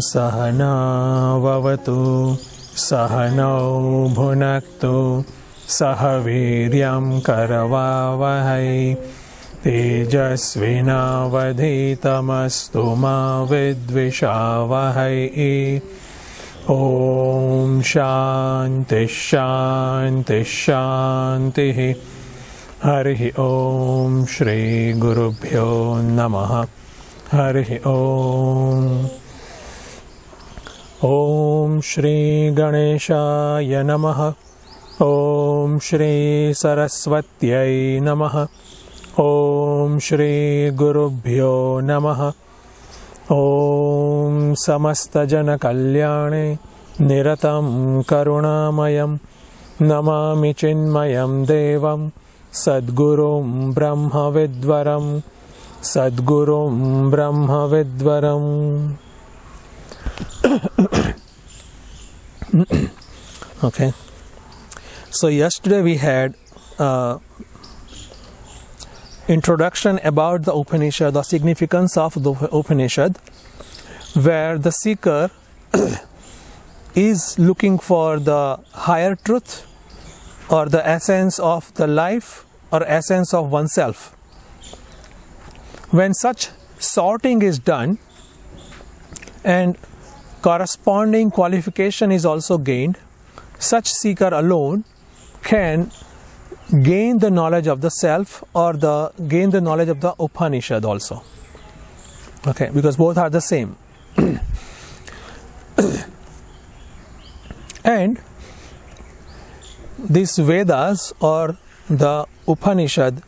Sahana vavatu sahanau bhunaktu sahaviryam karavavahai tejasvinavadhitamastu ma vidvishavahai. Om Shanti Shanti Shanti. Harihi Om Shri Gurubhyo Namaha. Harihi Om. Om Shri Ganeshaya Namaha. Om Shri Saraswatyai Namaha. Om Shri Gurubhyo Namaha. Om Samasta Jana Kalyane Niratam Karunamayam Namami Chinmayam Devam Sadgurum Brahma Vidvaram Sadgurum Brahma Vidvaram. Okay, so yesterday we had introduction about the Upanishad, the significance of the Upanishad, where the seeker is looking for the higher truth or the essence of the life or essence of oneself. When such sorting is done and corresponding qualification is also gained, such seeker alone can gain the knowledge of the self or gain the knowledge of the Upanishad also. Okay, because both are the same. And these Vedas or the Upanishad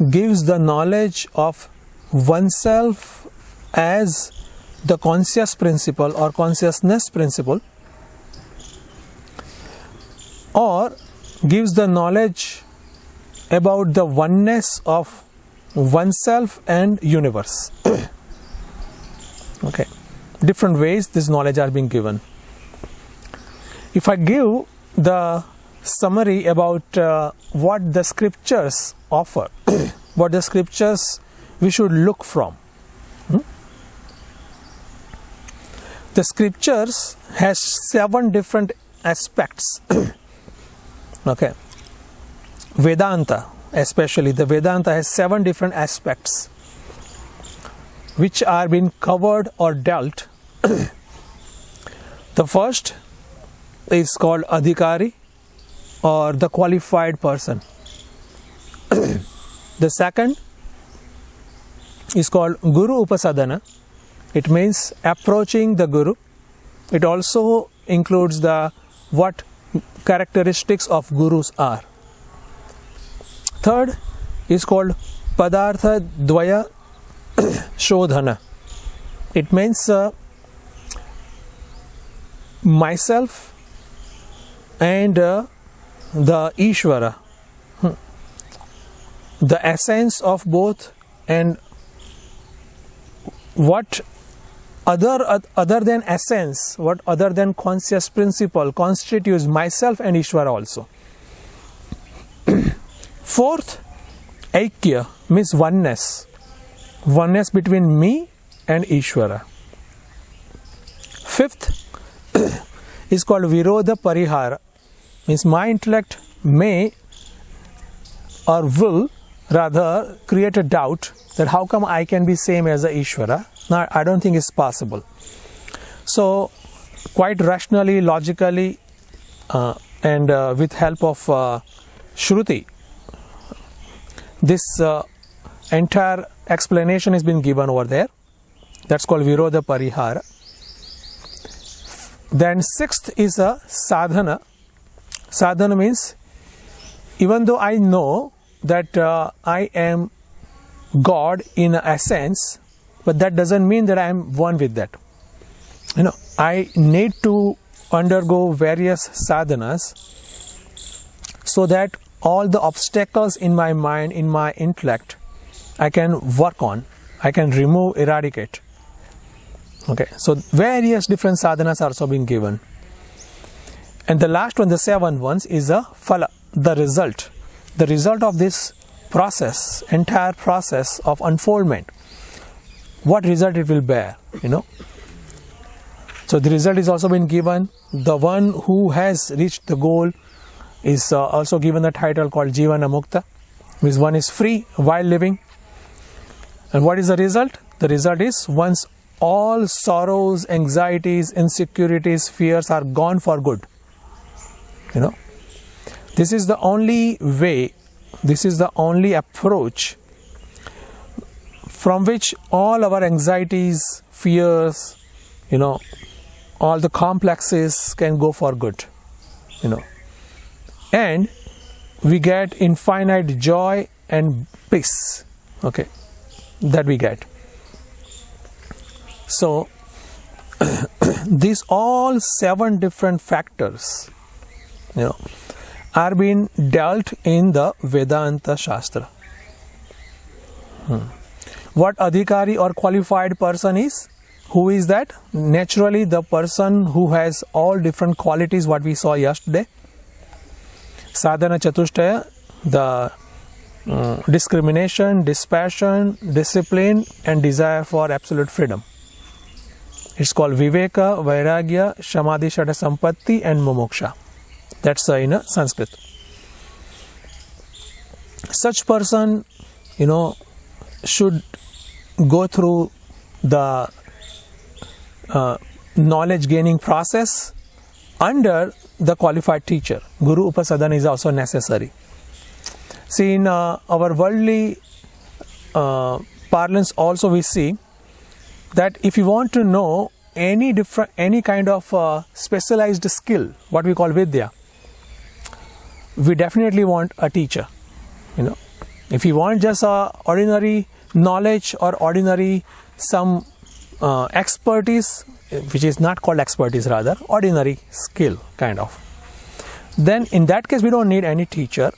gives the knowledge of oneself as the conscious principle or consciousness principle, or gives the knowledge about the oneness of oneself and universe. Okay, different ways this knowledge are being given. If I give the summary about what the scriptures offer, what the scriptures we should look from. The scriptures has 7 different aspects. Okay, Vedanta, especially the Vedanta has 7 different aspects which are being covered or dealt. The first is called Adhikari or the qualified person. The second is called Guru Upasadana. It means approaching the Guru. It also includes the what characteristics of Gurus are. Third is called Padartha Dvaya Shodhana. It means myself and the Ishvara, the essence of both, and what other than essence, what other than conscious principle constitutes myself and Ishvara also. Fourth, Aikya means oneness between me and Ishvara. Fifth is called Virodha Parihara, means my intellect may or will rather create a doubt that how come I can be same as the Ishvara. Now, I don't think it's possible. So, quite rationally, logically, and with help of Shruti, this entire explanation has been given over there. That's called Virodha Parihara. Then sixth is a sadhana. Sadhana means, even though I know that I am God in essence, but that doesn't mean that I am one with that. I need to undergo various sadhanas so that all the obstacles in my mind, in my intellect, I can work on, I can remove, eradicate. Okay, so various different sadhanas are also being given. And the last one, the seventh one, is a phala, the result. The result of this process, entire process of unfoldment, what result it will bear, So the result is also been given. The one who has reached the goal is also given the title called Jivana Mukta, which one is free while living. And what is the result? The result is once all sorrows, anxieties, insecurities, fears are gone for good. This is the only way, this is the only approach from which all our anxieties, fears, all the complexes can go for good. And we get infinite joy and peace. Okay, that we get. So these all 7 different factors, are being dealt in the Vedanta Shastra. What adhikari or qualified person is? Who is that? Naturally, the person who has all different qualities what we saw yesterday. Sadhana Chatushtaya, the discrimination, dispassion, discipline and desire for absolute freedom. It's called Viveka, Vairagya, Samadhi, Shada Sampatti and Mumuksha. That's in Sanskrit. Such person, should go through the knowledge gaining process under the qualified teacher. Guru Upasadana is also necessary. See, in our worldly parlance also we see that if you want to know any kind of specialized skill, what we call Vidya, we definitely want a teacher. If you want just ordinary knowledge or ordinary some expertise, which is not called expertise, rather ordinary skill kind of, then in that case we don't need any teacher.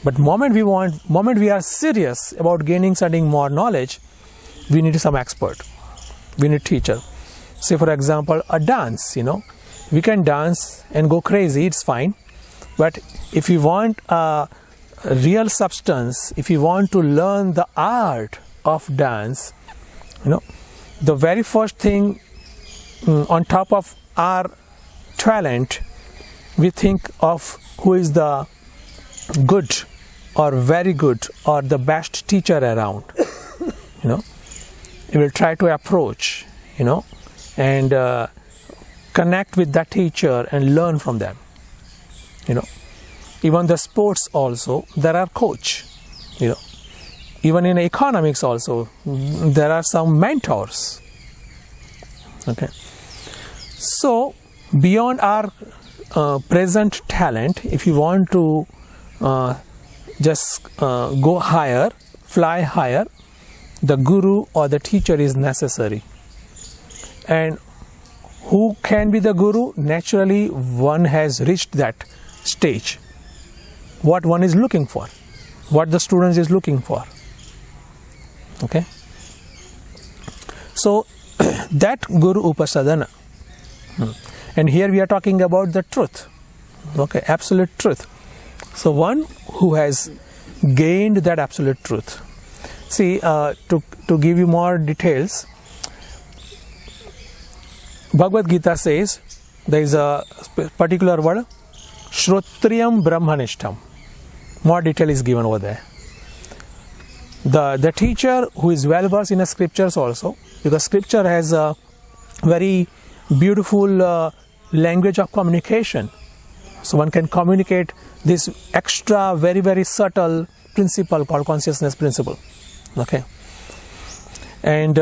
But moment we are serious about gaining studying more knowledge, we need some expert, we need teacher. Say for example a dance, we can dance and go crazy, it's fine. But if you want a real substance, if you want to learn the art of dance, the very first thing on top of our talent, we think of who is the good or very good or the best teacher around. You will try to approach, and connect with that teacher and learn from them. Even the sports also, there are coach. Even in economics also, there are some mentors. Okay. So beyond our present talent, if you want to just go higher, fly higher, the guru or the teacher is necessary. And who can be the guru? Naturally, one has reached that stage. What one is looking for, what the student is looking for. Okay. So that Guru Upasadana. And here we are talking about the truth. Okay, absolute truth. So one who has gained that absolute truth. See, to give you more details, Bhagavad Gita says there is a particular word, Shrotriyam Brahmanishtam. More detail is given over there. The teacher who is well versed in the scriptures also, because scripture has a very beautiful language of communication. So one can communicate this extra, very, very subtle principle called consciousness principle. Okay. And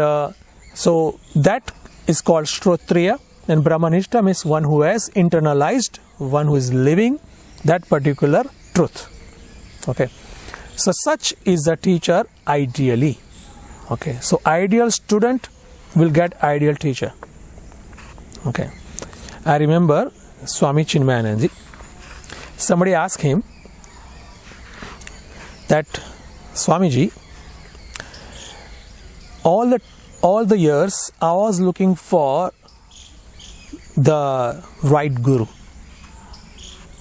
so that is called Shrotriya, and Brahmanishta means one who has internalized, one who is living that particular truth. Okay. So such is the teacher ideally. Okay. So ideal student will get ideal teacher. Okay. I remember Swami Chinmaya, somebody asked him that, Swamiji, all the years I was looking for the right guru.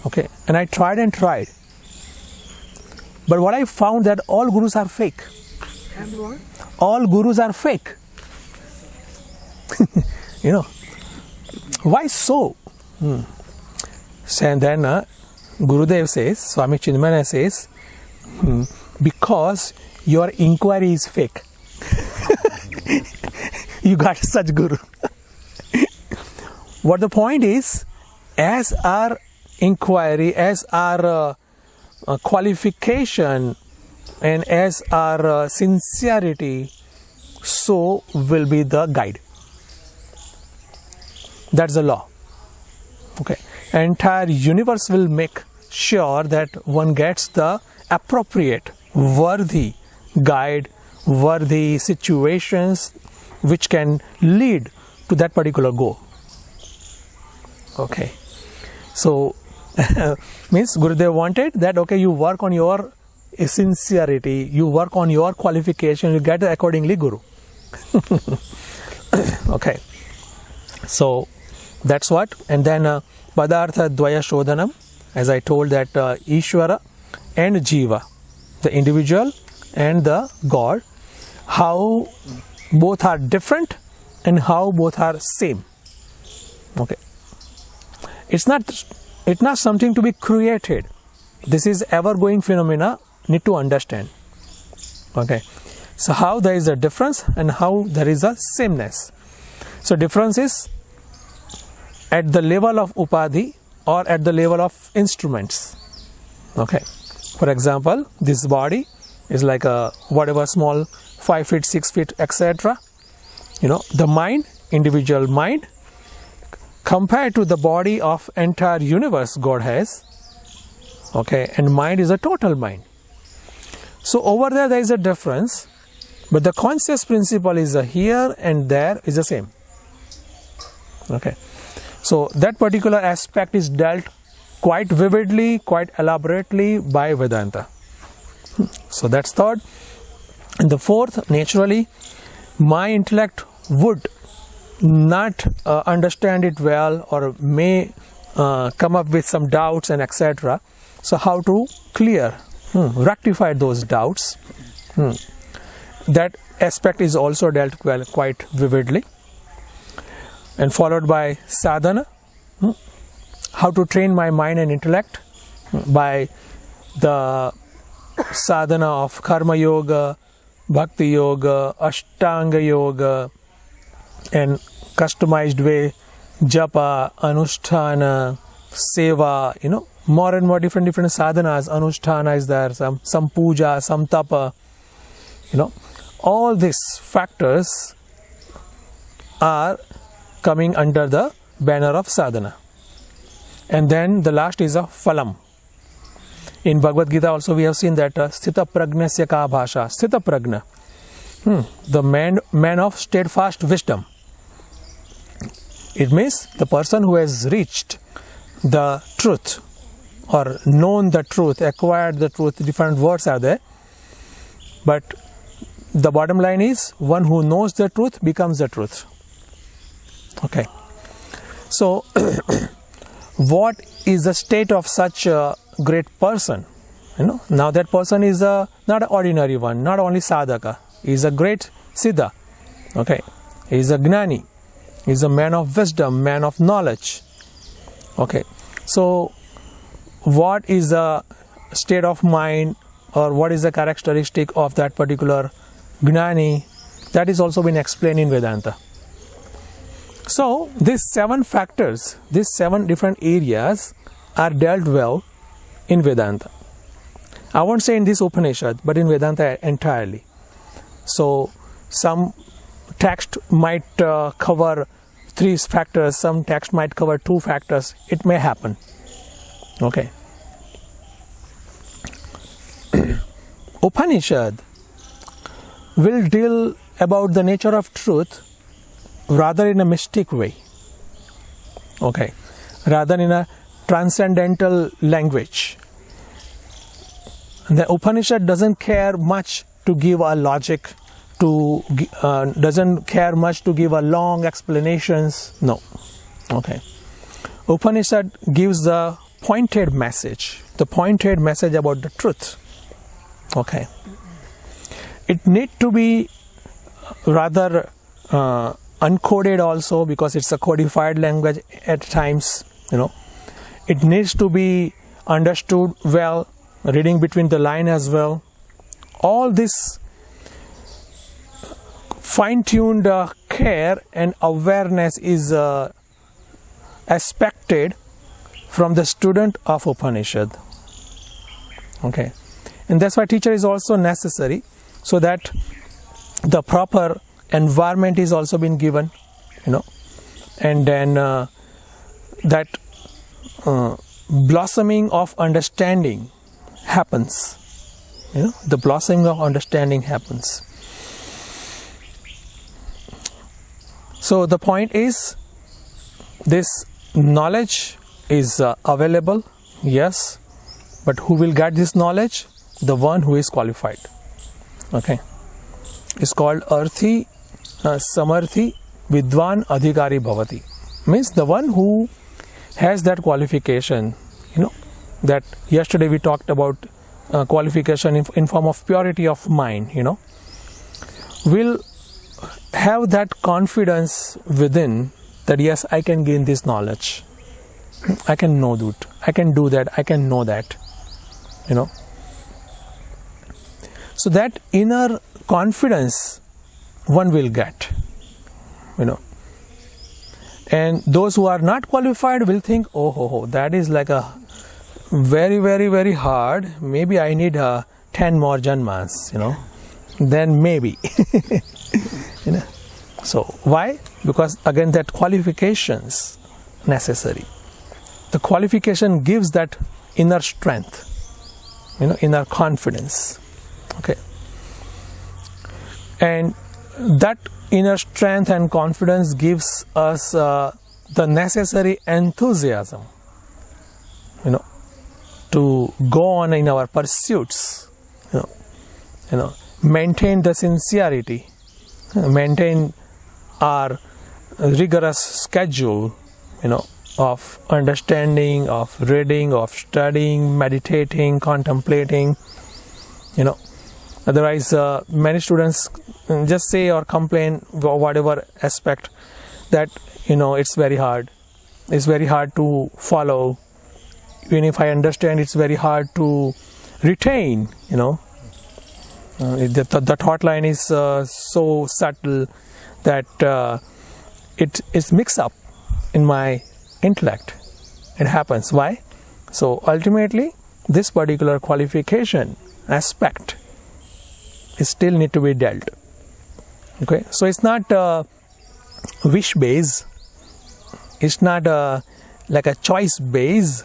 Okay, and I tried and tried, but what I found that all gurus are fake. And what? All gurus are fake. You know, why so? And then Gurudev says, Swami Chinmaya says, because your inquiry is fake. You got such guru. What the point is, as our inquiry, as our qualification, and as our sincerity, so will be the guide. That's the law. Okay. Entire universe will make sure that one gets the appropriate, worthy guide, worthy situations which can lead to that particular goal. Okay. So, means Gurudev wanted that, okay, you work on your sincerity, you work on your qualification, you get accordingly guru. Okay. So, that's what. And then Padartha Dvaya Shodhanam, as I told, that Ishvara and Jiva, the individual and the God, how both are different and how both are same. Okay. It's not something to be created. This is ever-going phenomena, need to understand. Okay. So how there is a difference and how there is a sameness. So difference is at the level of upadhi or at the level of instruments. Okay. For example, this body is like a whatever small 5 feet, 6 feet, etc. You know, the mind, individual mind, compared to the body of entire universe God has. Okay, and mind is a total mind. So over there is a difference, but the conscious principle is here and there is the same. Okay, so that particular aspect is dealt quite vividly, quite elaborately by Vedanta. So that's third. And the fourth, naturally, my intellect would not understand it well, or may come up with some doubts and etc. So how to clear, rectify those doubts? That aspect is also dealt well, quite vividly. And followed by sadhana, how to train my mind and intellect by the sadhana of karma yoga, bhakti yoga, ashtanga yoga, and customized way, japa, anusthana, seva, you know, more and more different sadhanas. Anusthana is there, some puja, some tapa, you know. All these factors are coming under the banner of sadhana. And then the last is a phalam. In Bhagavad Gita also we have seen that sthita pragnasya ka bhasha, sthita pragna, the man of steadfast wisdom. It means the person who has reached the truth or known the truth, acquired the truth. Different words are there, but the bottom line is one who knows the truth becomes the truth. Okay. So what is the state of such a great person? You know, now that person is not an ordinary one, not only sadhaka. He is a great siddha. Okay. He is a gnani. He is a man of wisdom, man of knowledge. Okay. So what is the state of mind, or what is the characteristic of that particular gnani? That is also been explained in Vedanta. So these 7 factors, these 7 different areas are dealt well in Vedanta. I won't say in this Upanishad, but in Vedanta entirely. So some text might cover 3 factors, some text might cover 2 factors. It may happen. Okay. Upanishad will deal about the nature of truth rather in a mystic way. Okay. Rather in a transcendental language. The Upanishad doesn't care much to give a logic, doesn't care much to give a long explanations. No. Okay. Upanishad gives the pointed message about the truth. Okay. It need to be rather uncoded also, because it's a codified language at times, It needs to be understood well, reading between the line as well. All this fine-tuned care and awareness is expected from the student of Upanishad. Okay. And that's why teacher is also necessary, so that the proper environment is also been given, and then that blossoming of understanding happens. The blossoming of understanding happens. So the point is, this knowledge is available, yes, but who will get this knowledge? The one who is qualified. Okay. It's called Arthi Samarthi Vidwan Adhikari Bhavati. Means the one who has that qualification, that yesterday we talked about qualification in form of purity of mind, will have that confidence within that yes, I can gain this knowledge. I can know that. I can do that. I can know that. So that inner confidence one will get, and those who are not qualified will think, oh, that is like a very, very, very hard. Maybe I need 10 more janmas, then maybe. So why? Because again, that qualifications necessary. The qualification gives that inner strength, inner confidence. Okay. And that inner strength and confidence gives us the necessary enthusiasm, to go on in our pursuits, maintain the sincerity, maintain our rigorous schedule, of understanding, of reading, of studying, meditating, contemplating, Otherwise, many students just say or complain, whatever aspect, that it's very hard. It's very hard to follow. Even if I understand, it's very hard to retain. The thought line is so subtle that it is mixed up in my intellect. It happens. Why? So ultimately, this particular qualification aspect is still need to be dealt. Okay, so it's not wish based, it's not like a choice based,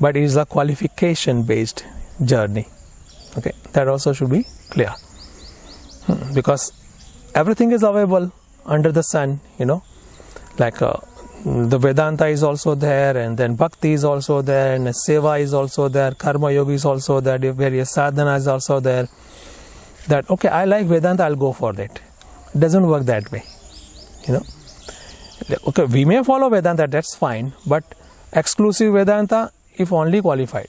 but it is a qualification based journey. Okay, that also should be clear, because everything is available under the sun, like the Vedanta is also there, and then Bhakti is also there, and Seva is also there, Karma Yoga is also there, various sadhana is also there. That, okay, I like Vedanta, I'll go for that. It doesn't work that way. Okay, we may follow Vedanta, that's fine, but exclusive Vedanta if only qualified.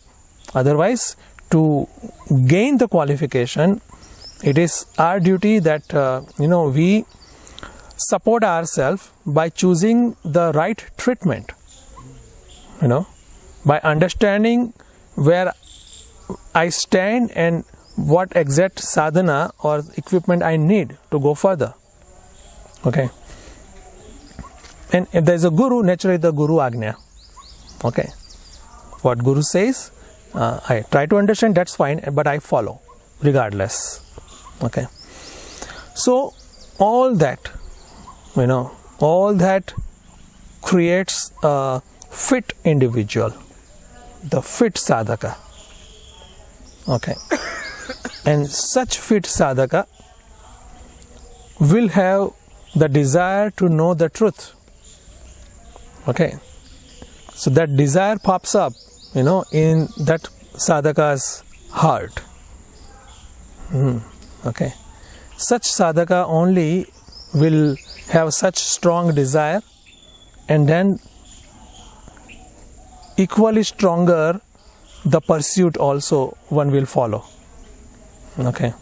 Otherwise, to gain the qualification, it is our duty that, we support ourselves by choosing the right treatment, by understanding where I stand and what exact sadhana or equipment I need to go further. Okay. And if there is a guru, naturally the guru agnya. Okay. what Guru says, I try to understand, that's fine, but I follow regardless. Okay. So all that, all that creates a fit individual, the fit sadhaka. Okay. And such fit sadhaka will have the desire to know the truth. Okay. So that desire pops up, in that sadhaka's heart. Okay. Such sadhaka only will have such strong desire, and then equally stronger the pursuit also one will follow. Okay.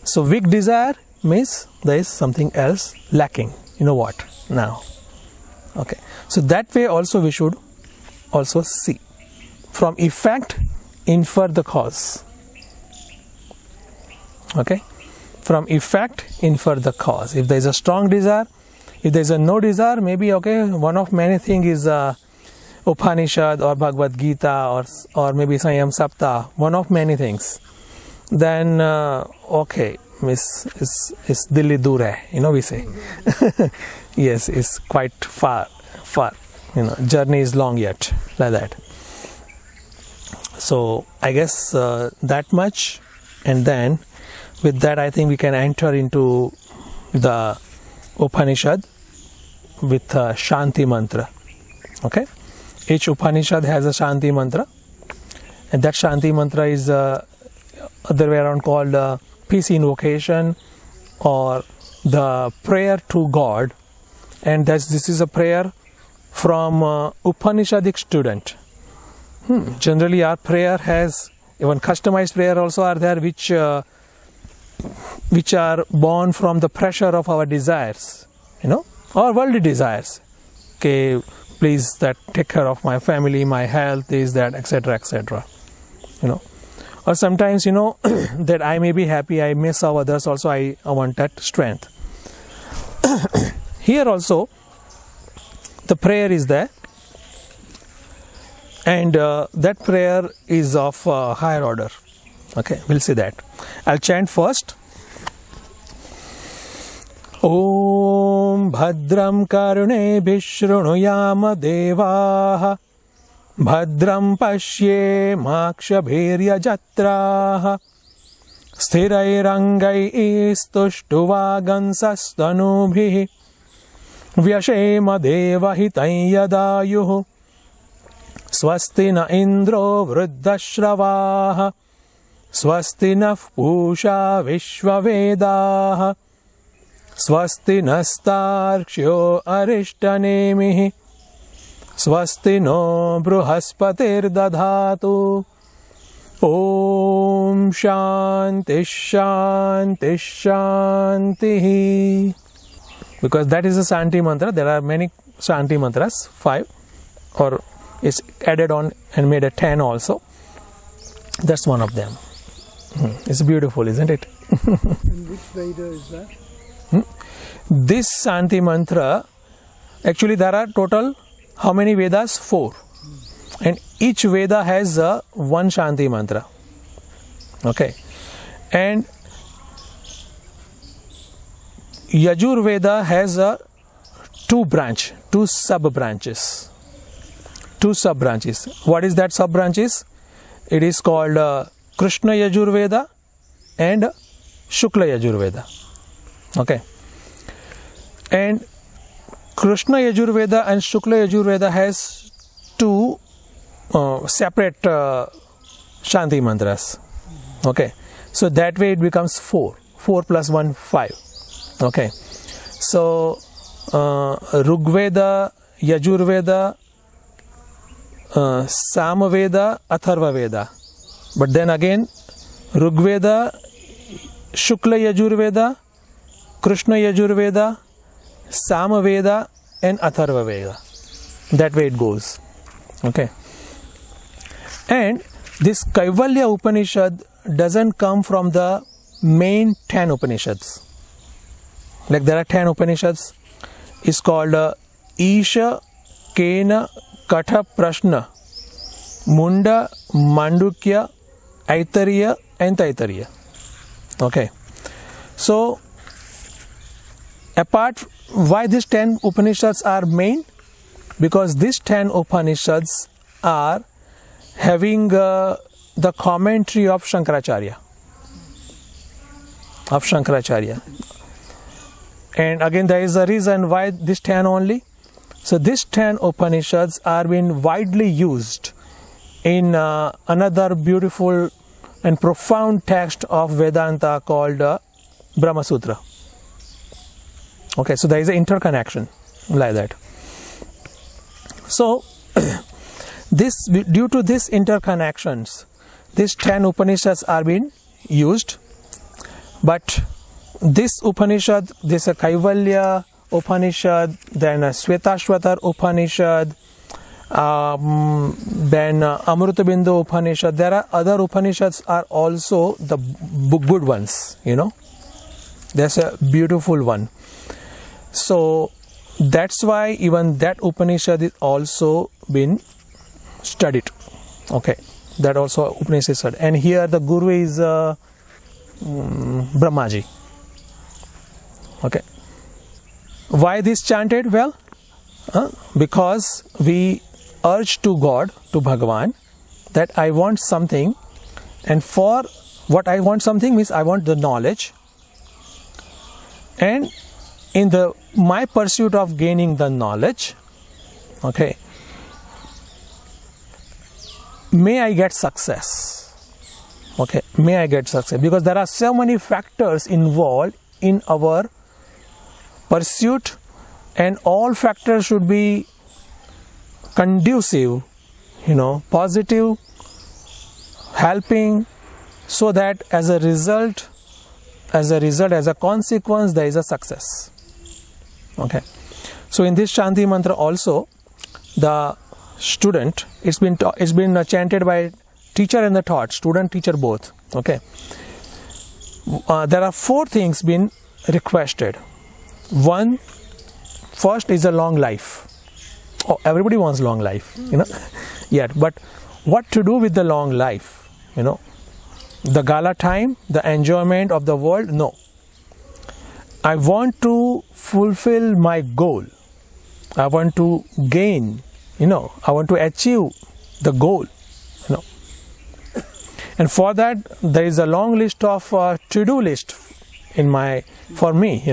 So weak desire means there is something else lacking. You know what now? Okay. So that way also we should also see. From effect, infer the cause. Okay. From effect, infer the cause. If there is a strong desire, if there is a no desire, maybe one of many things is Upanishad or Bhagavad Gita or maybe Samyam Saptah, one of many things. Then is Dilli dur hai, we say. Yes, it's quite far. Journey is long yet, like that. So I guess that much, and then with that I think we can enter into the Upanishad with Shanti mantra. Okay. Each Upanishad has a Shanti mantra, and that Shanti mantra is other way around called peace invocation or the prayer to God. And this is a prayer from Upanishadic student. Generally our prayer has even customized prayer also are there, which are born from the pressure of our desires, our worldly desires. Okay, please that take care of my family, my health, this, that, etc., etc. Or sometimes that I may be happy, I may serve others also, I want that strength. Here also the prayer is there, and that prayer is of higher order. Okay, we'll see that. I'll chant first. Om Bhadram Karune Vishrunuyama Devaha Bhadram Pashye Makshabhirya Jatraha Sthirairangai Istushtuvagansastanubhihi Vyashema Devahitayadayuhu Swasti na Indro Vruddashravaha Swasti na Pusha Vishwavedaha Swasti nastarkshyo arishtanemihi Swasti no bruhaspatir dadhatu Om Shanti Shanti Shanti. Because that is a Shanti mantra. There are many Shanti mantras, 5, or it's added on and made a 10 also. That's one of them. It's beautiful, isn't it? And which Veda is that? This Shanti mantra, actually there are total, how many Vedas? 4. And each Veda has one Shanti mantra. Okay. And Yajur Veda has 2 sub-branches. 2 sub-branches. What is that sub-branches? It is called Krishna Yajur Veda and Shukla Yajur Veda. Okay. And Krishna Yajur Veda and Shukla Yajur Veda has 2 separate Shanti mantras. Okay. So that way it becomes 4. 4 plus 1, 5. Okay. So Rigveda, Yajur Veda, Samaveda, Atharva Veda. But then again, Rigveda, Shukla Yajur Veda, Krishna Yajur Veda, Samaveda and Atharva Veda. That way it goes. Okay. And this Kaivalya Upanishad doesn't come from the main 10 Upanishads. Like there are 10 Upanishads. It's called Isha, Kena, Katha Prashna, Munda, Mandukya, Aitariya and Taitariya. Okay. So, apart, why these 10 Upanishads are main? Because these 10 Upanishads are having the commentary of Shankaracharya. And again, there is a reason why these 10 only. So these 10 Upanishads are being widely used in another beautiful and profound text of Vedanta called Brahma Sutra. Okay, so there is an interconnection like that. So, due to these interconnections, these 10 Upanishads are being used. But this Upanishad, this Kaivalya Upanishad, then Shvetashvatar Upanishad, then Amrutabindu Upanishad, there are other Upanishads are also the good ones, There's a beautiful one. So that's why even that Upanishad is also been studied. Okay, that also Upanishad is studied. And here the Guru is Brahmaji. Okay. Why this chanted? Well, because we urge to God, to Bhagavan, that I want something, and for what I want something means I want the knowledge, and in my pursuit of gaining the knowledge, okay, may I get success. Okay, may I get success, because there are so many factors involved in our pursuit, and all factors should be conducive, positive, helping, so that as a consequence, there is a success. Okay, so in this Shanti mantra also, the student, it's been chanted by teacher and the taught, student, teacher both. Okay, there are 4 things been requested. First is a long life. Oh, everybody wants long life, Yet, but what to do with the long life? The gala time, the enjoyment of the world? No. I want to fulfill my goal. I want to gain, I want to achieve the goal, And for that, there is a long list of to-do list for me,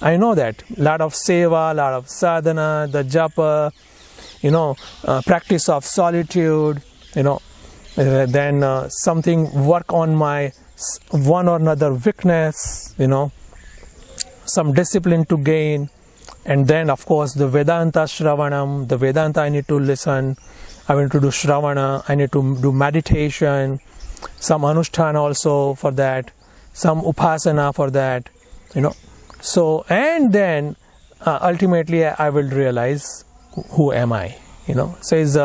I know that. Lot of seva, lot of sadhana, the japa, practice of solitude, then something work on my one or another weakness, some discipline to gain, and then of course the Vedanta Shravanam, the Vedanta I need to listen, I need to do Shravana, I need to do meditation, some Anushthan also for that, some Upasana for that, So, and then ultimately I will realize who am I, So it's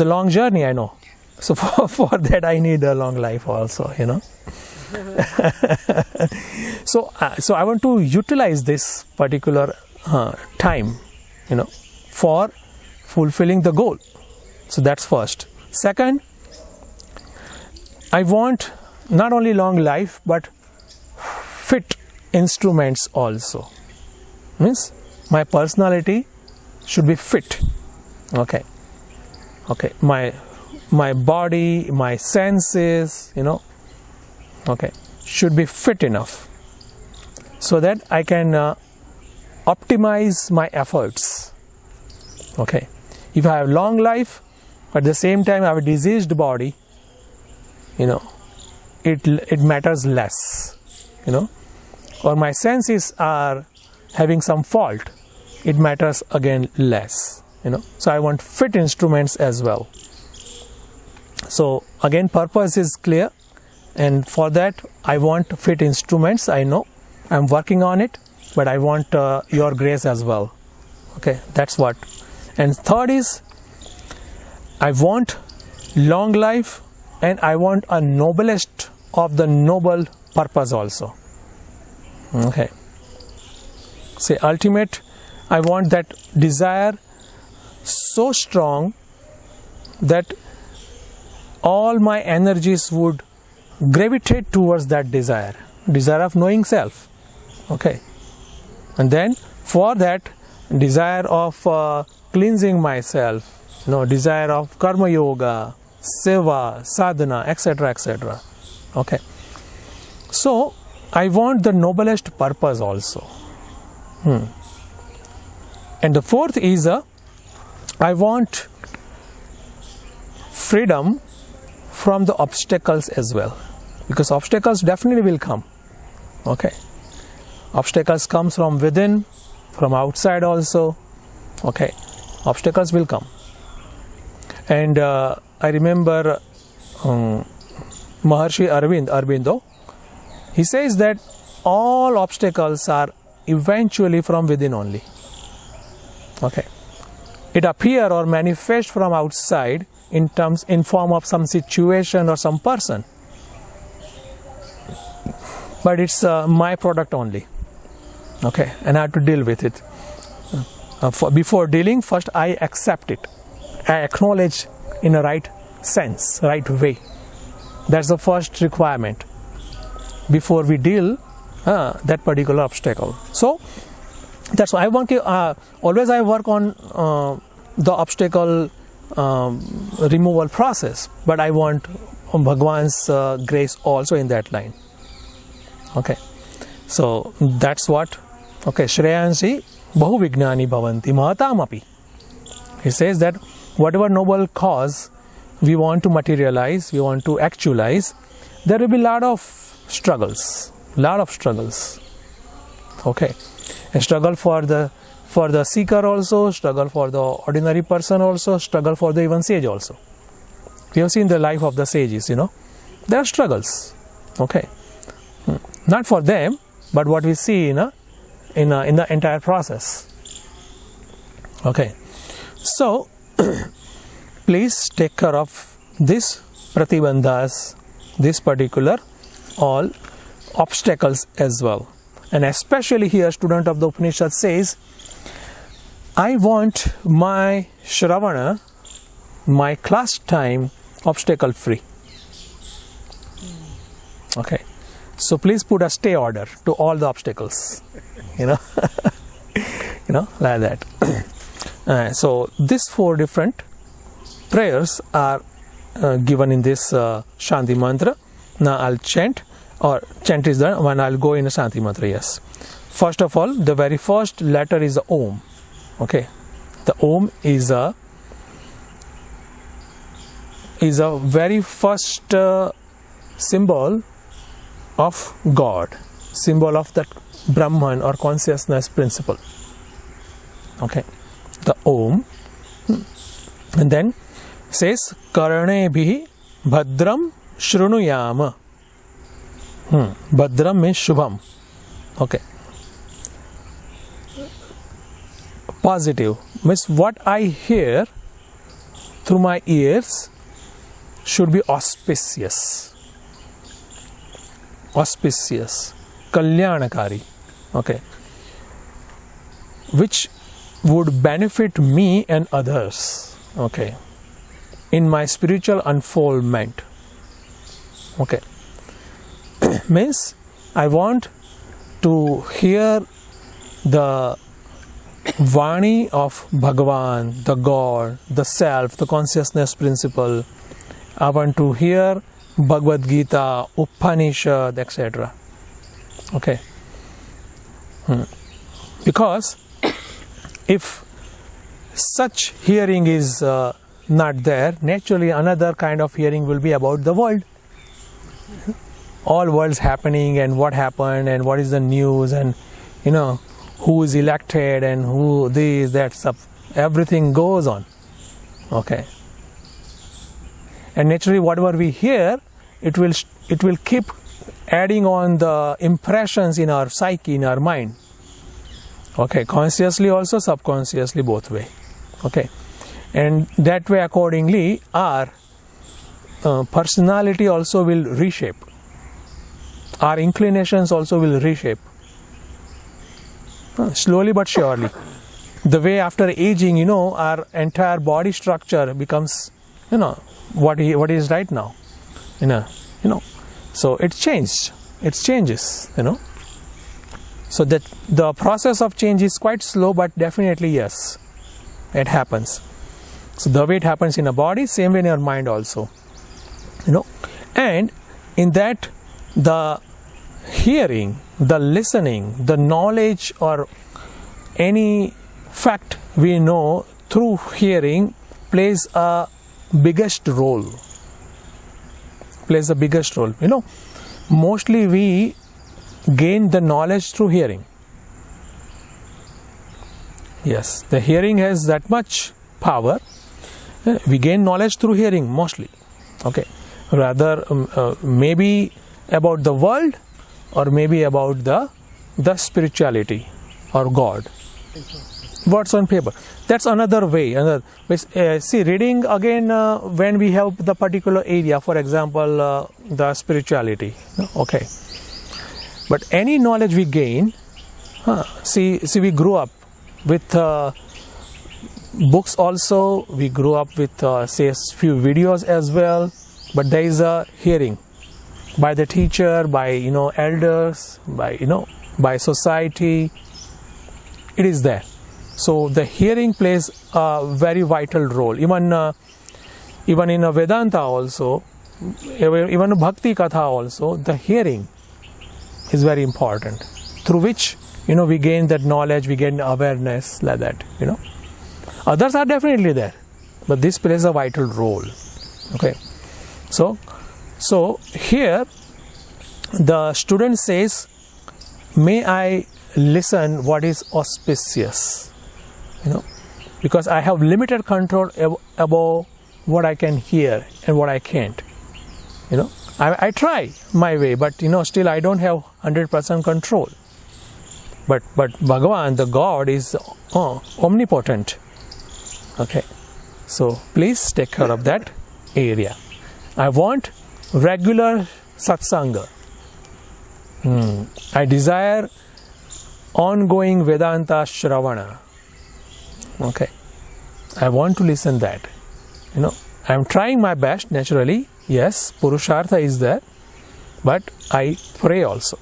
a long journey, I know. So for that I need a long life also, So I want to utilize this particular time, for fulfilling the goal. So that's first. Second, I want not only long life but fit instruments also. Means my personality should be fit. Okay. My body, my senses, okay, should be fit enough so that I can optimize my efforts. Okay. If I have long life, but at the same time I have a diseased body, it matters less, or my senses are having some fault, it matters again less, So I want fit instruments as well. So again, purpose is clear, and for that I want fit instruments. I know I'm working on it, but I want your grace as well. Okay, that's what. And third is, I want long life, and I want a noblest of the noble purpose also. Okay. Say ultimate, I want that desire so strong that all my energies would gravitate towards that desire of knowing self. Okay, and then for that desire of cleansing myself, desire of karma yoga, seva, sadhana, etc., etc. Okay, so I want the noblest purpose also. And the fourth is I want freedom from the obstacles as well, because obstacles definitely will come. Okay, obstacles comes from within, from outside also. Okay, obstacles will come. And I remember Maharshi Aurobindo, he says that all obstacles are eventually from within only. Okay, it appear or manifest from outside in form of some situation or some person, but it's my product only. Okay, and I have to deal with it. Before dealing, first I accept it, I acknowledge in a right sense, right way. That's the first requirement before we deal that particular obstacle. So that's why I want to always I work on the obstacle removal process, but I want Bhagwan's grace also in that line. Okay, so that's what. Okay, Shreyansi Bahu Vijnani Bhavanti Mahatam api. He says that whatever noble cause we want to materialize, we want to actualize, there will be lot of struggles. Okay, a struggle for the seeker also, struggle for the ordinary person also, struggle for the even sage also. We have seen the life of the sages, there are struggles. Okay, not for them, but what we see in the entire process. Okay, so please take care of this pratibandhas, this particular all obstacles as well. And especially here, student of the Upanishad says, I want my Shravana, my class time, obstacle free. Okay, so please put a stay order to all the obstacles, like that. So these 4 different prayers are given in this Shanti mantra. Now I'll chant, or chant is the one I'll go in a Shanti mantra. Yes. First of all, the very first letter is the Om. Okay, the Om is a very first symbol of God, symbol of that Brahman or consciousness principle. Okay, the Om, and then says Karnebhi Bhadram Shrunuyama. Bhadram means Shubham. Okay, positive means what I hear through my ears should be auspicious, kalyanakari. Okay, which would benefit me and others. Okay, in my spiritual unfoldment. Okay, means I want to hear the Vani of Bhagavan, the God, the Self, the consciousness principle. I want to hear Bhagavad Gita, Upanishad, etc. Okay. Because if such hearing is not there, naturally another kind of hearing will be about the world. All world's happening and what happened and what is the news and who is elected and who this, that stuff. Everything goes on. Okay. And naturally whatever we hear, it will keep adding on the impressions in our psyche, in our mind. Okay, consciously also, subconsciously, both way. Okay, and that way accordingly our personality also will reshape. Our inclinations also will reshape. Slowly but surely. The way after aging, our entire body structure becomes, what is right now. So it changed. It changes, So that the process of change is quite slow, but definitely yes, it happens. So the way it happens in a body, same way in your mind also. And in that, the hearing, the listening, the knowledge, or any fact we know through hearing plays a biggest role. Mostly we gain the knowledge through hearing. Yes, the hearing has that much power. We gain knowledge through hearing mostly. Okay, rather maybe about the world, or maybe about the spirituality or God. Words on paper. That's another way. See, reading again when we have the particular area, for example, the spirituality. Okay. But any knowledge we gain, see, we grew up with books also. We grew up with, say, a few videos as well. But there is a hearing by the teacher, by elders, by society. It is there. So the hearing plays a very vital role. Even in a Vedanta also, even a Bhakti Katha also, the hearing is very important. Through which, we gain that knowledge, we gain awareness, like that, Others are definitely there, but this plays a vital role. Okay. So here, the student says, may I listen what is auspicious, because I have limited control about what I can hear and what I can't. I try my way, but still I don't have 100% control. But Bhagavan, the God, is omnipotent. Okay, so please take care of that area. I want regular satsanga. I desire ongoing Vedanta Shravana. Okay, I want to listen that. I am trying my best, naturally. Yes, Purushartha is there, but I pray also.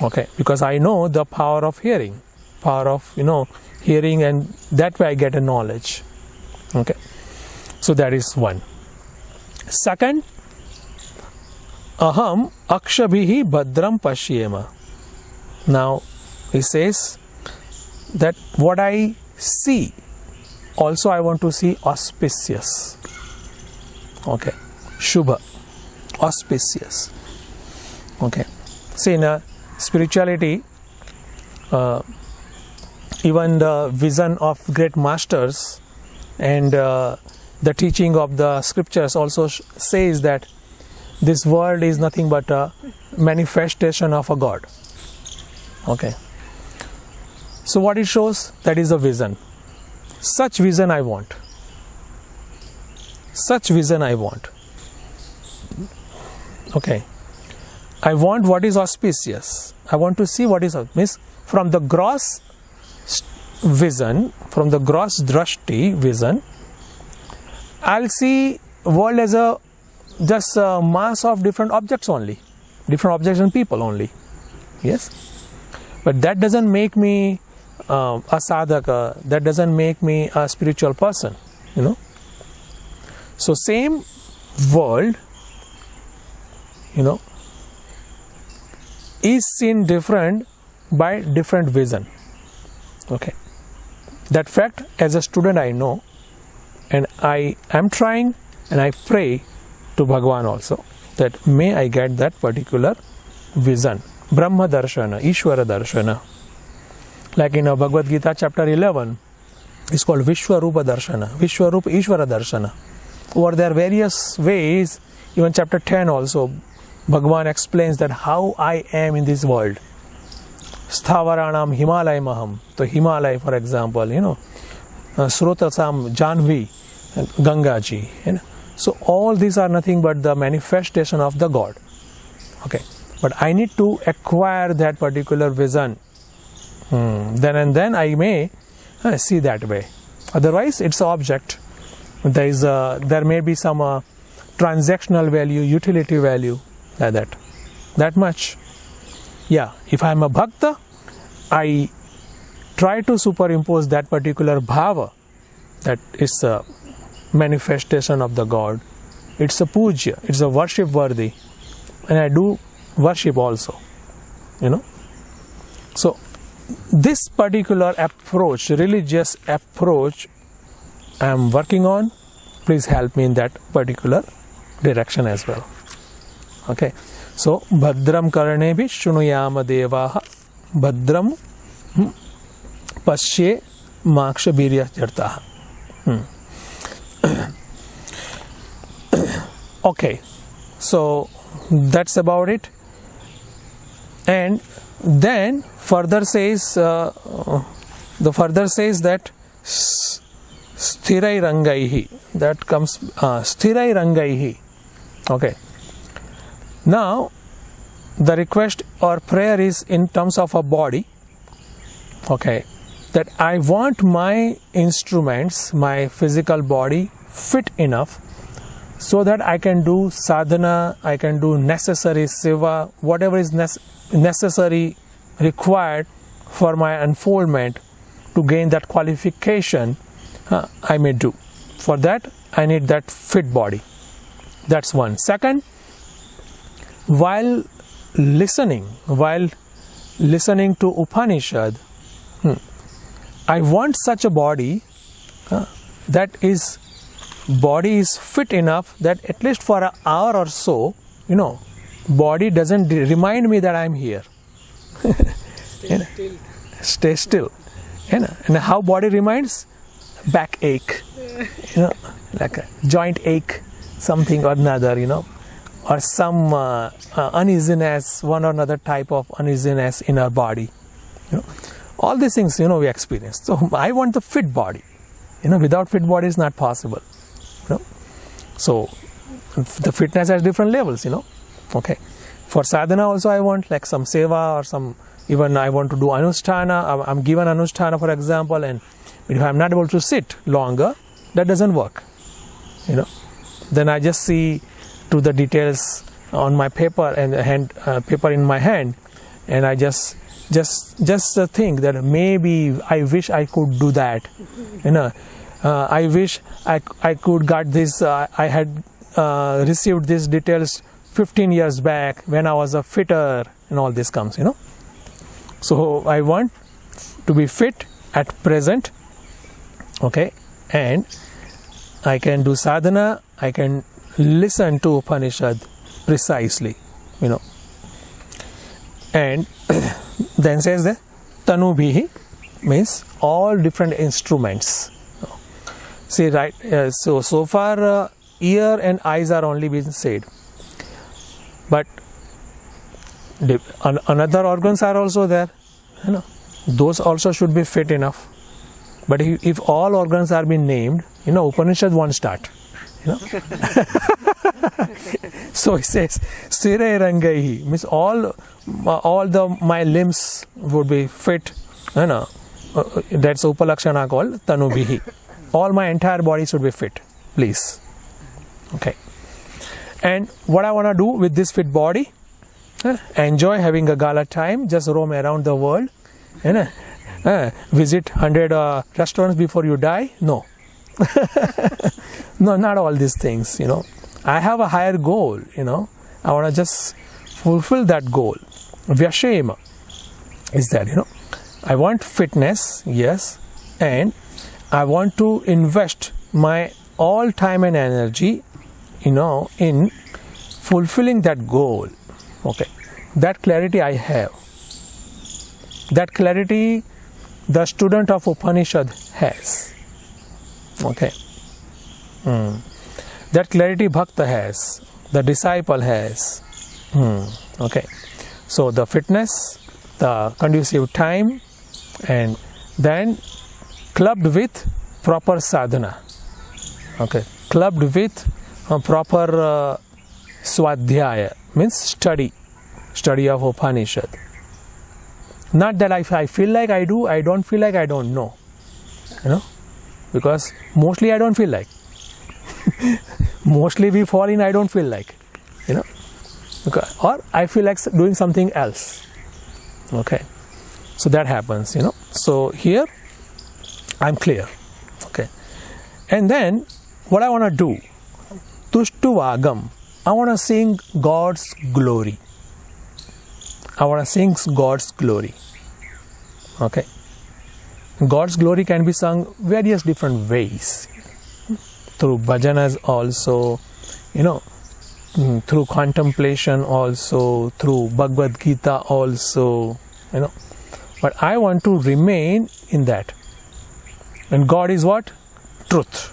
Okay, because I know the power of hearing, hearing, and that way I get a knowledge. Okay, so that is one. Second, aham akshabhihi bhadram pashyema. Now he says that what I see, also I want to see auspicious. Okay, Shubha, auspicious. Okay, see, in a spirituality, even the vision of great masters and the teaching of the scriptures also says that this world is nothing but a manifestation of a God. Okay, so what it shows, that is a vision. Such vision I want. Such vision I want. Okay, I want what is auspicious. I want to see what is means from the gross vision, from the gross drashti vision, I'll see world as just a mass of different objects only, different objects and people only. Yes, but that doesn't make me a sadhaka. That doesn't make me a spiritual person. So same world, is seen different by different vision. Okay, that fact as a student I know, and I am trying, and I pray to Bhagavan also that may I get that particular vision, Brahma Darshana, Ishvara Darshana. Like in Bhagavad Gita chapter 11, it's called Vishwarupa Darshana, Vishwarupa Ishvara Darshana. Or there are various ways. Even chapter 10 also, Bhagavan explains that how I am in this world. Sthavaranam Himalaya Maham. So Himalaya, for example, Srotasam Janvi, Gangaji. So all these are nothing but the manifestation of the God. Okay, but I need to acquire that particular vision. Then and then I may see that way. Otherwise, it's an object. There may be some transactional value, utility value, like that. That much. Yeah, if I am a bhakta, I try to superimpose that particular bhava, that is a manifestation of the God. It's a puja, it's a worship worthy, and I do worship also, So this particular approach, religious approach, I am working on. Please help me in that particular direction as well. Okay, so bhadram karnebi shunuyama devaha bhadram pasye maksha birya jartaha. Okay, so that's about it. And then further says that sthirai rangaihi, that comes sthirai rangaihi. Okay, now the request or prayer is in terms of a body. Okay, that I want my instruments, my physical body fit enough so that I can do sadhana, I can do necessary seva, whatever is necessary, required for my unfoldment to gain that qualification, I may do. For that, I need that fit body. That's one. Second, while listening to Upanishad, I want such a body that is fit enough that at least for an hour or so, body doesn't remind me that I'm here. Stay still. And how body reminds? Backache, like a joint ache, something or another, or some uneasiness, one or another type of uneasiness in our body. All these things, we experience. So I want the fit body. Without fit body is not possible. So the fitness has different levels, Okay. For sadhana also I want like some seva or some, even I want to do anusthana. I'm given anusthana, for example, and if I'm not able to sit longer, that doesn't work. Then I just see to the details on my paper and paper in my hand, and I just think that maybe I wish I could do that. I wish I could got this. I had received these details 15 years back when I was a fitter, and all this comes. So I want to be fit at present. Okay, and I can do sadhana, I can listen to Upanishad precisely, And then says that Tanubhihi means all different instruments. See, right, so far ear and eyes are only being said. But another organs are also there. Those also should be fit enough. But if all organs are being named, Upanishad won't start. So it says, Sire Rangaihi, means all my limbs would be fit. That's Upalakshana called Tanubhihi. All my entire body should be fit, please. Okay. And what I want to do with this fit body, enjoy having a gala time, just roam around the world, visit 100 restaurants before you die. No. No, not all these things, I have a higher goal, I want to just fulfill that goal. Vyashema is that, I want fitness, yes, and I want to invest my all time and energy, in fulfilling that goal. Okay, that clarity I have. That clarity the student of Upanishad has. Okay. That clarity Bhakta has, the disciple has. Okay. So the fitness, the conducive time, and then clubbed with proper sadhana. Okay. Clubbed with proper swadhyaya, means study of Upanishad. Not that I feel like I do, I don't feel like I don't know. because mostly I don't feel like. Mostly we fall in I don't feel like, because, or I feel like doing something else. Okay, so that happens, So here I'm clear. Okay, and then what I want to do, Tushtuvagam, I want to sing God's glory. I want to sing God's glory. Okay, God's glory can be sung various different ways, through bhajanas also, through contemplation also, through Bhagavad Gita also, But I want to remain in that. And God is what? Truth.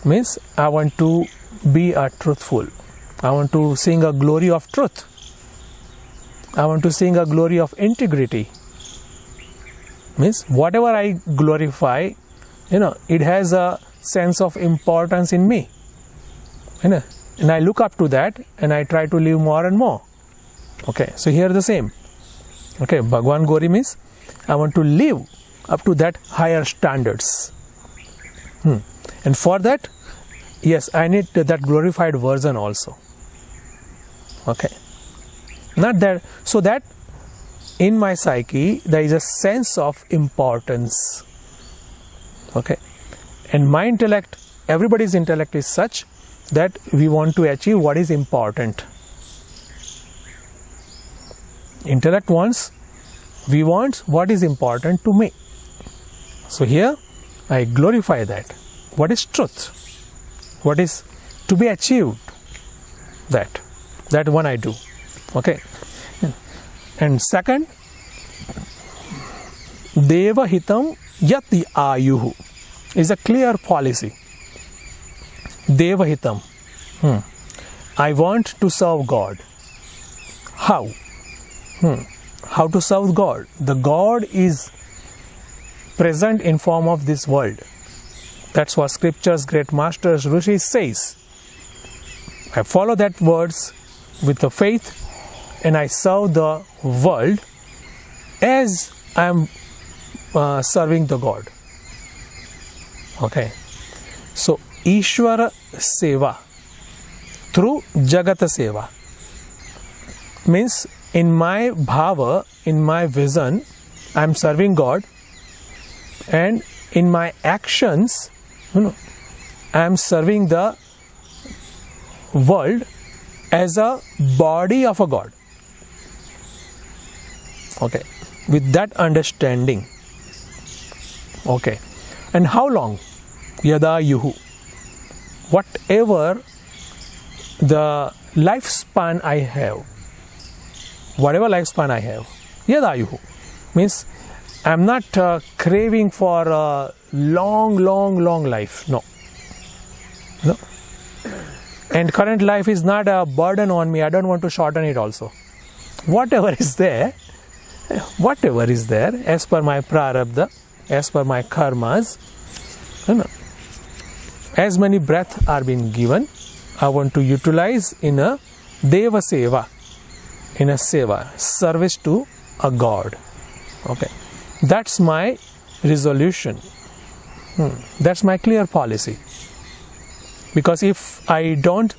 Means I want to be a truthful. I want to sing a glory of truth. I want to sing a glory of integrity. Means whatever I glorify, it has a sense of importance in me. And I look up to that and I try to live more and more. Okay, so here the same. Okay, Bhagwan Gauri means I want to live up to that higher standards. And for that, yes, I need that glorified version also. Okay, not that, so that in my psyche there is a sense of importance. Okay, and my intellect, everybody's intellect is such that we want to achieve what is important. Intellect wants, we want what is important to me. So here I glorify that. What is truth? What is to be achieved? That one I do. Okay. And second, Deva Hitam Yati Ayuhu is a clear policy. Deva Hitam. I want to serve God. How? How to serve God? The God is present in form of this world. That's what scriptures, great masters, rishis says. I follow that words with the faith and I serve the world as I am serving the God. Okay. So Ishvara Seva through Jagata Seva means in my bhava, in my vision, I am serving God, and in my actions, I am serving the world as a body of a God. Okay, with that understanding. Okay, and how long? Yada yuhu. Whatever the lifespan I have, whatever lifespan I have, yada yuhu means I am not craving for a long life. No. And current life is not a burden on me. I don't want to shorten it also. Whatever is there, as per my prarabdha, as per my karmas, as many breaths are being given, I want to utilize in a Deva Seva, in a Seva, service to a God. Okay, that's my resolution. That's my clear policy. Because if I don't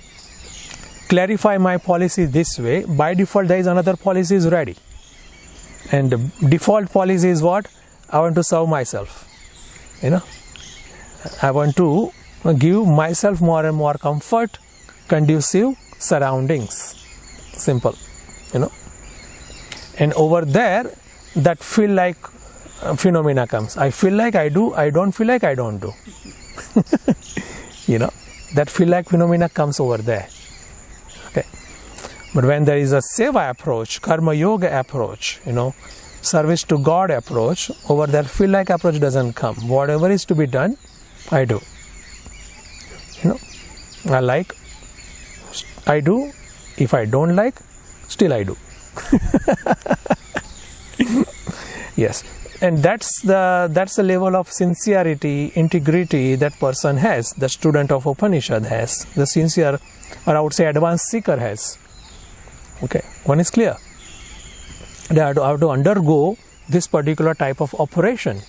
clarify my policy this way, by default there is another policy is ready. And the default policy is what? I want to serve myself. I want to give myself more and more comfort, conducive surroundings. Simple. And over there, that feel like phenomena comes. I feel like I do, I don't feel like I don't do. That feel like phenomena comes over there. Okay. But when there is a seva approach, karma yoga approach, service to God approach, over there feel like approach doesn't come. Whatever is to be done, I do. I like, I do. If I don't like, still I do. Yes. And that's the level of sincerity, integrity that person has, the student of Upanishad has, the sincere, or I would say advanced seeker has. Okay, one is clear. They have to undergo this particular type of operation.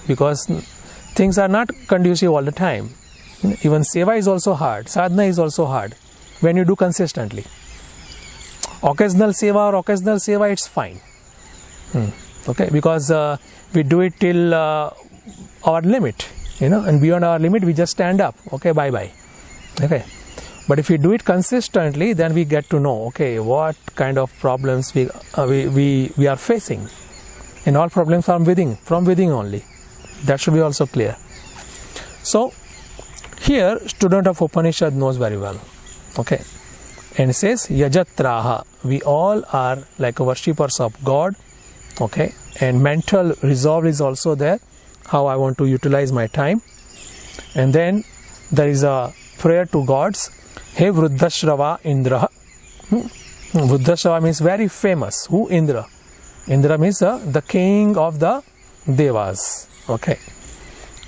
because things are not conducive all the time. Even seva is also hard, sadhana is also hard when you do consistently. Occasional seva, it's fine. Okay, because we do it till our limit, and beyond our limit we just stand up. Okay, bye bye. Okay, but if we do it consistently, then we get to know, okay, what kind of problems we are facing, and all problems are from within only. That should be also clear. So here, student of Upanishad knows very well. Okay, and it says yajatraha. We all are like worshippers of God. Okay, and mental resolve is also there. How I want to utilize my time. And then there is a prayer to gods. He Vruddhashrava Indra. Vruddhashrava means very famous. Who? Indra. Indra means the king of the devas. Okay.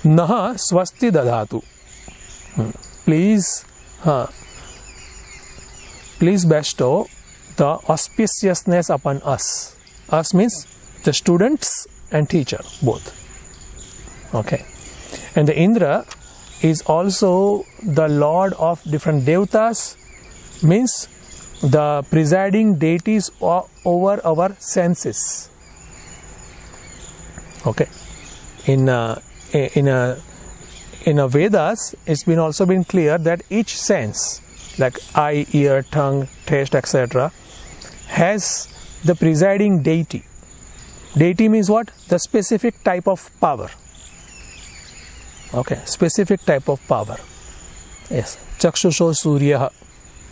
Naha swasti dadhatu. Please bestow the auspiciousness upon us. Us means the students and teacher, both. Okay. And the Indra is also the lord of different devatas, means the presiding deities over our senses. Okay. In Vedas, it's been also been clear that each sense, like eye, ear, tongue, taste, etc., has the presiding deity. Deity means what? The specific type of power. Okay, specific type of power. Yes, chakshusho surya,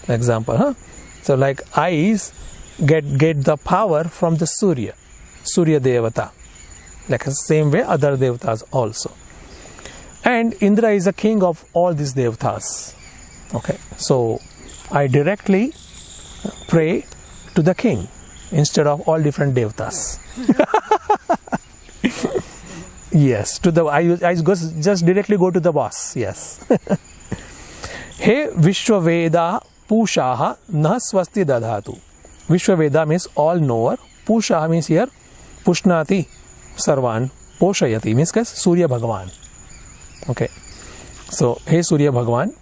example. Huh? So like eyes get the power from the Surya Devata. Like the same way other devatas also. And Indra is the king of all these devatas. Okay, so I directly pray to the king instead of all different devatas. Yes, I just directly go to the boss. Yes. He Vishwaveda Pushaha Nah Swasti Dadhatu. Vishwaveda means all knower. Pushaha means here Pushnati Sarvan Poshayati means Surya Bhagavan. Okay. So, hey Surya Bhagavan.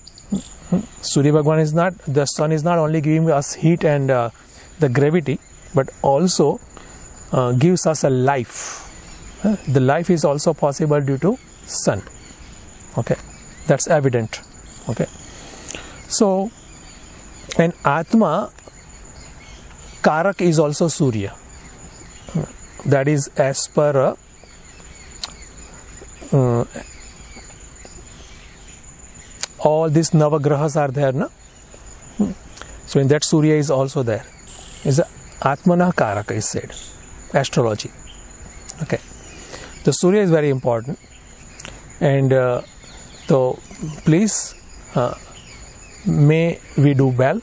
Surya Bhagavan is not, the sun is not only giving us heat and the gravity, but also gives us a life. The life is also possible due to sun. Okay, that's evident. Okay, so and Atma Karak is also Surya. That is as per all these Navagrahas are there, na? So in that Surya is also there. Is Atmana Karaka is said. Astrology. Okay. The Surya is very important, and so please may we do well.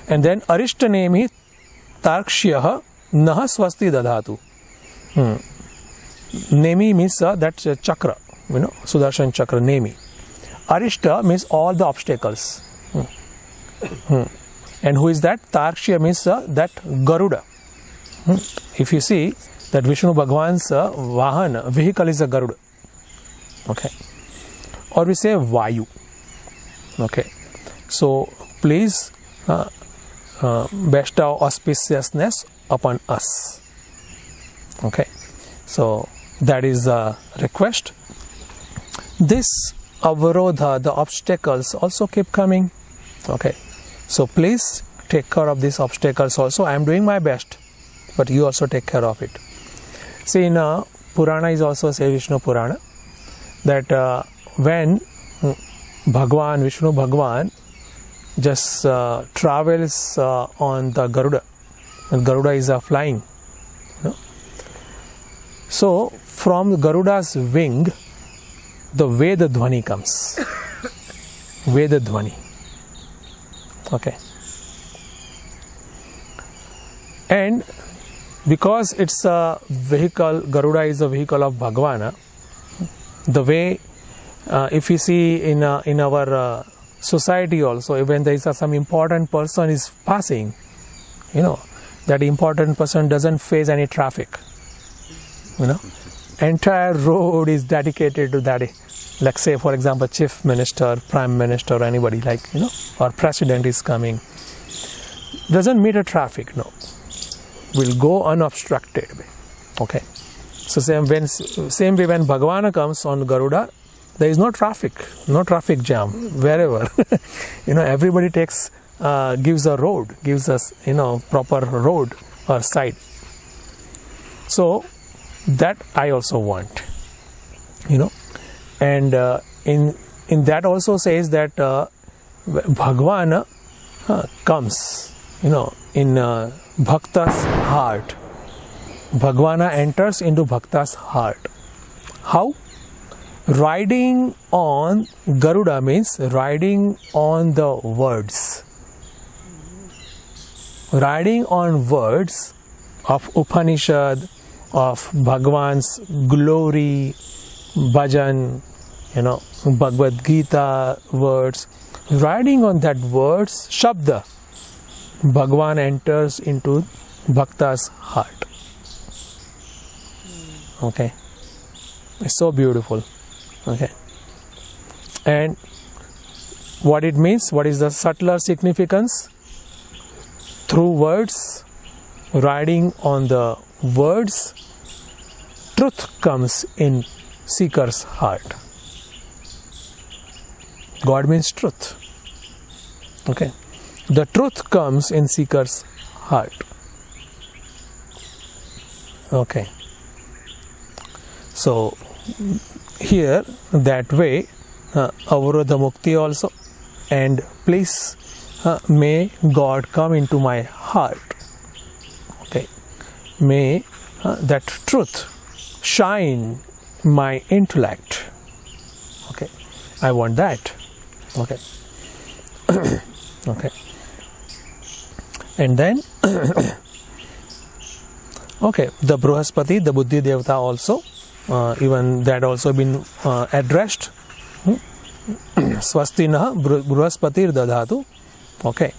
And then Arishtanemi Tarkshyah Nah Swasti Dadhatu. Nemi means that chakra, Sudarshan chakra, Nemi. Arishta means all the obstacles. And who is that? Tarkshya means that Garuda. If you see that Vishnu Bhagwan's Vahan, vehicle is a Garuda. Okay. Or we say Vayu. Okay. So please bestow auspiciousness upon us. Okay. So that is a request. This avarodha, the obstacles also keep coming. Okay. So please take care of these obstacles also. I am doing my best, but you also take care of it. See, in Purana is also say Vishnu Purana that when Bhagwan, Vishnu Bhagwan just travels on the Garuda, and Garuda is flying. So from Garuda's wing, the Veda Dhvani comes. Veda Dhvani. Okay. And because it's a vehicle, Garuda is a vehicle of Bhagavana, the way if you see in our society also, when there is some important person is passing, that important person doesn't face any traffic, entire road is dedicated to that. Like say, for example, chief minister, prime minister, or anybody or president is coming. Doesn't meet a traffic, no. Will go unobstructed. Okay. So same way when Bhagavana comes on Garuda, there is no traffic jam wherever. Everybody gives a road, gives us proper road or side. So that I also want, and in that also says that Bhagavana comes, in Bhakta's heart. Bhagavana enters into Bhakta's heart. How? Riding on Garuda means riding on the words. Riding on words of Upanishad, of Bhagavan's glory, bhajan, Bhagavad Gita words. Riding on that words, Shabda, Bhagavan enters into Bhakta's heart. Okay. It's so beautiful. Okay. And what it means, what is the subtler significance? Through words, riding on the words, truth comes in seeker's heart. God means truth. Okay. The truth comes in seeker's heart. Okay. So here that way Avarodha Mukti also, and please may God come into my heart. Okay. May that truth shine my intellect. Okay. I want that. Okay. Okay. And then okay, the Bruhaspati, the Buddhi Devata also, even that also been addressed. Swasti na Bruhaspatir dadhatu. Okay,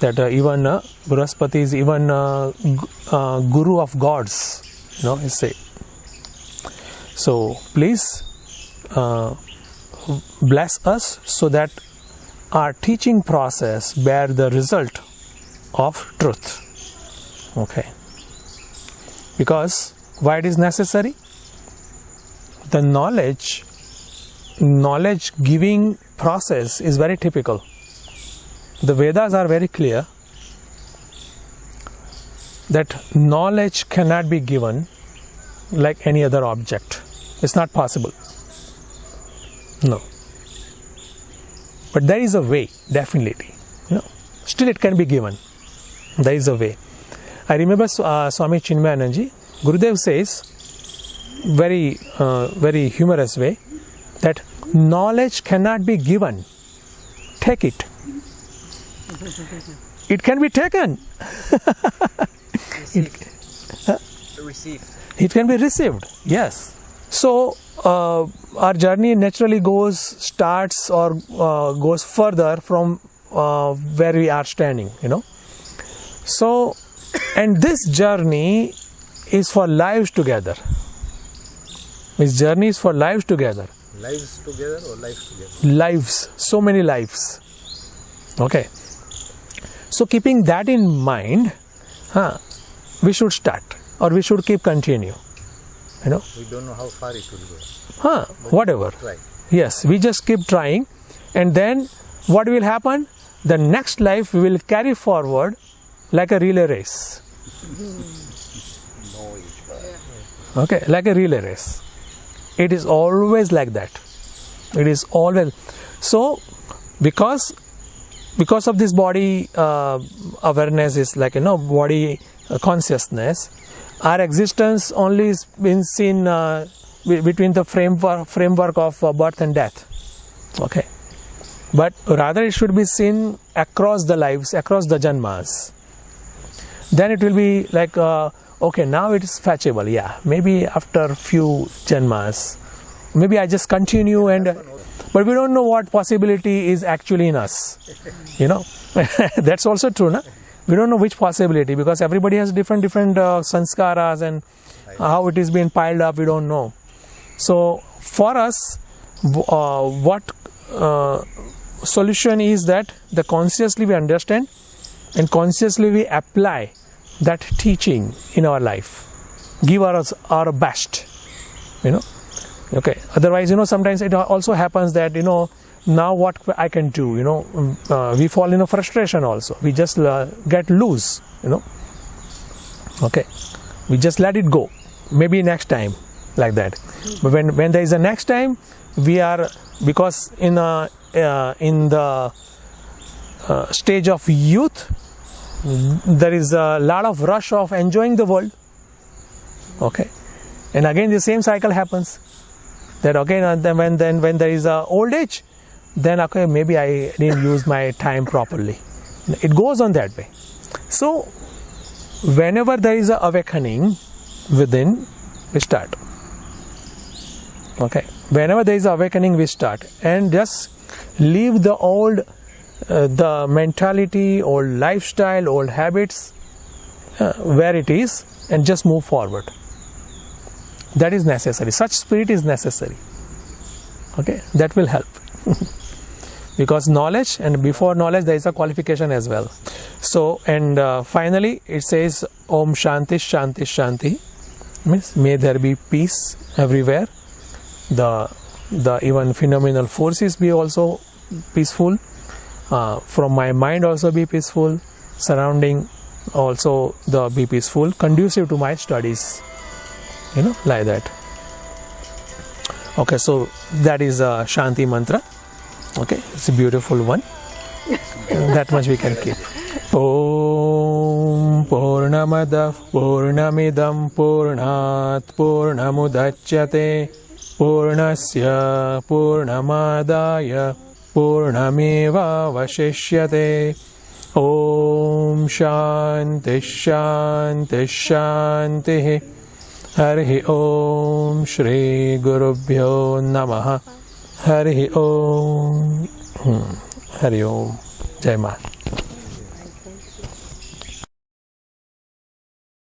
that even Bruhaspati is even guru of gods, is said. So please bless us so that our teaching process bear the result of truth. Okay. Because why it is necessary? The knowledge giving process is very typical. The Vedas are very clear that knowledge cannot be given like any other object. It's not possible. No. But there is a way, definitely. Still it can be given. There is a way. I remember Swami Chinmaya, Gurudev says, very humorous way, that knowledge cannot be given. Take it. It can be taken. Received. It can be received. Yes. So our journey naturally starts or goes further from where we are standing. So, and this journey is for lives together. This journey is for lives together. Lives together or lives together? Lives. So many lives. Okay. So keeping that in mind, we should start or we should keep continue. We don't know how far it will go. Whatever. Try. Yes, we just keep trying, and then what will happen? The next life we will carry forward like a relay race. Okay, like a relay race. It is always like that. It is always. So, because of this body awareness is like, body consciousness, our existence only is been seen between the framework of birth and death. Okay. But rather it should be seen across the lives, across the janmas. Then it will be like, okay, now it is fetchable. Yeah, maybe after few janmas, maybe I just continue but we don't know what possibility is actually in us. That's also true, na? We don't know which possibility, because everybody has different sanskaras, and how it is being piled up, we don't know. So for us, what solution is that the consciously we understand and consciously we apply that teaching in our life. Give us our best, Okay. Otherwise, sometimes it also happens that, now what I can do, we fall in a frustration also. We just get loose, Okay. We just let it go. Maybe next time, like that. But when there is a next time, we are, because in the stage of youth, there is a lot of rush of enjoying the world. Okay. And again the same cycle happens. That when there is a old age, then okay, maybe I didn't use my time properly. It goes on that way. So whenever there is a awakening within, we start. Okay. Whenever there is awakening, we start, and just leave the old the mentality, old lifestyle, old habits where it is, and just move forward. That is necessary. Such spirit is necessary. Okay, that will help. Because knowledge, and before knowledge there is a qualification as well. So, and finally it says Om Shanti Shanti Shanti, means may there be peace everywhere. The even phenomenal forces be also peaceful. From my mind also be peaceful. Surrounding also be peaceful, conducive to my studies. Like that. Okay, so that is a Shanti mantra. Okay, it's a beautiful one. That much we can keep. Om Purnamada Purnamidam Purnat Purnamudachyate Purnasya Purnamadaya Purnameva Vashishyate. Om Shanti Shanti Shanti. Hari Om Shri Gurubhyo Namaha. Hari Om. Hari Om. Jai Ma.